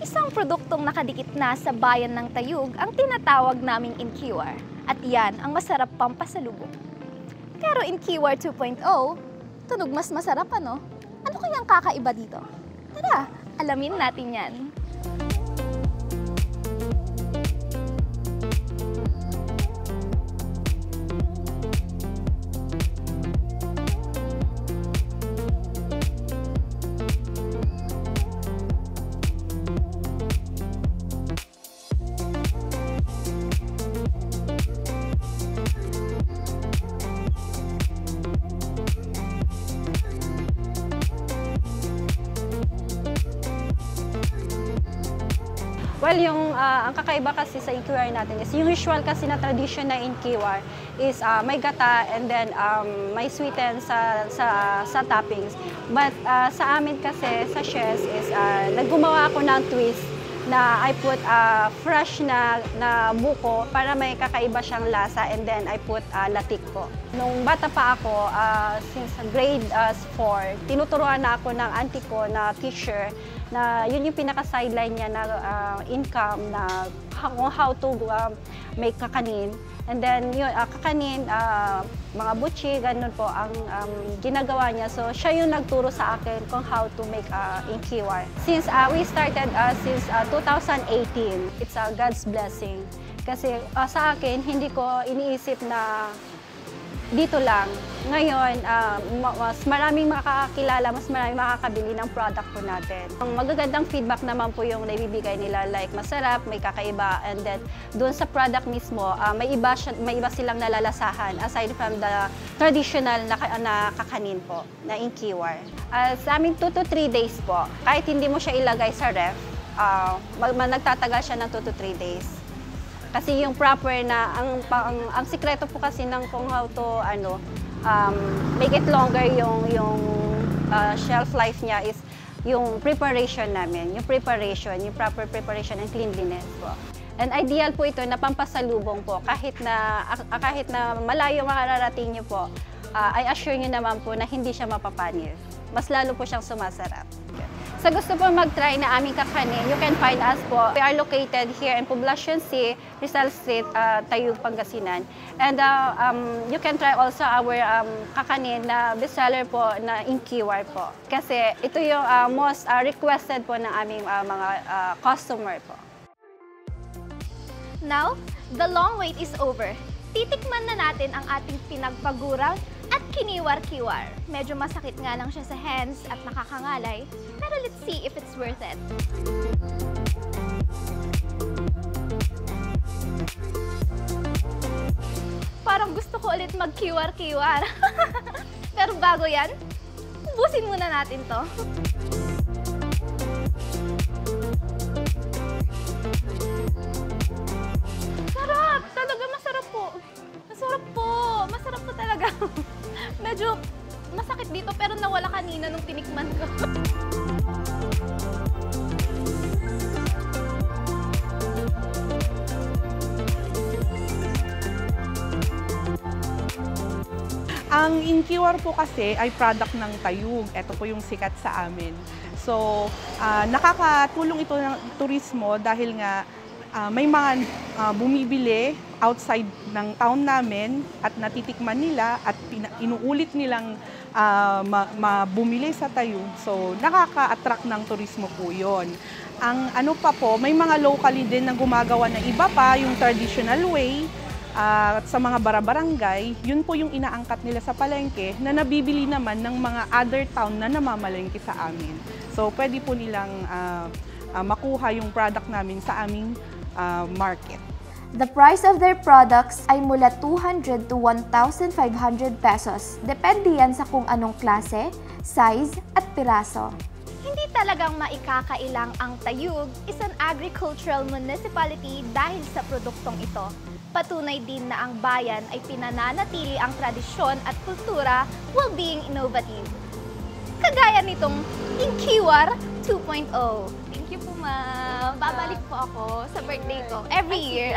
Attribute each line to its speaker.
Speaker 1: Isang produktong nakadikit na sa bayan ng Tayug ang tinatawag naming Inkiwar. At yan ang masarap pang pasalubong. Pero Inkiwar 2.0, tunog mas masarap ano? Ano kayang kakaiba dito? Tara, alamin natin yan.
Speaker 2: Well, ang kakaiba kasi sa Inkiwar natin is, yung usual kasi na tradition na Inkiwar is may gata and then may sweeten sa toppings. But sa amin kasi, sa chefs is, naggumawa ako ng twist na I put fresh na buko para may kakaiba siyang lasa, and then I put latik po. Nung bata pa ako, since grade 4, tinuturuan na ako ng auntie ko na teacher na yun yung pinaka-sideline niya na income na how to make kakanin. And then yun, kakanin, mga butchi, ganun po ang ginagawa niya. So siya yung nagturo sa akin kung how to make Inkiwar. Since we started since 2018, it's God's blessing. Kasi sa akin, hindi ko iniisip na dito lang. Ngayon, mas maraming makakakilala, mas maraming makakabili ng product po natin. Ang magagandang feedback naman po yung naibibigay nila, like masarap, may kakaiba, and then doon sa product mismo, may iba silang nalalasahan aside from the traditional na kakanin po, na Inkiwar. Sa amin 2 to 3 days po, kahit hindi mo siya ilagay sa ref, nagtatagal siya ng 2 to 3 days. Kasi yung proper na, ang sikreto po kasi ng kung how to make it longer yung shelf life niya is yung preparation namin, yung proper preparation and cleanliness po. And ideal po ito na pampasalubong po kahit na malayo makararating niyo po, I assure niyo naman po na hindi siya mapapanis. Mas lalo po siyang sumasarap. Sa gusto po mag-try na aming kakanin, you can find us po. We are located here in Poblacion C, Rizal Street, Tayug, Pangasinan. And you can try also our kakanin na bestseller po na Inkiwar po. Kasi ito yung most requested po ng aming mga customer po.
Speaker 1: Now, the long wait is over. Titikman na natin ang ating pinagpagurang at kiniwar-kiwar. Medyo masakit nga lang siya sa hands at nakakangalay, pero let's see if it's worth it. Parang gusto ko ulit mag-kiwar-kiwar. Pero bago yan, ubusin muna natin to. Sarap! Talaga masarap po. Masarap po! Masarap po talaga. Medyo masakit dito pero nawala kanina nung tinikman ko.
Speaker 3: Ang Inkiwar po kasi ay product ng Tayug. Ito po yung sikat sa amin. So, nakakatulong ito ng turismo dahil nga may mga bumibili outside ng town namin at natitikman nila at inuulit nilang bumili sa Tayug. So, nakaka-attract ng turismo po yun. Ang ano pa po, may mga locally din na gumagawa ng iba pa, yung traditional way. At sa mga barabarangay, yun po yung inaangkat nila sa palengke na nabibili naman ng mga other town na namamalengke sa amin. So, pwede po nilang makuha yung product namin sa aming market.
Speaker 1: The price of their products ay mula 200 to 1,500 pesos. Depende yan sa kung anong klase, size, at piraso. Hindi talagang maikakailang ang Tayug is an agricultural municipality dahil sa produktong ito. Patunay din na ang bayan ay pinananatili ang tradisyon at kultura while being innovative. Kagaya nitong Inkiwar 2.0. Thank you po, ma'am. Babalik po ako sa birthday ko every year.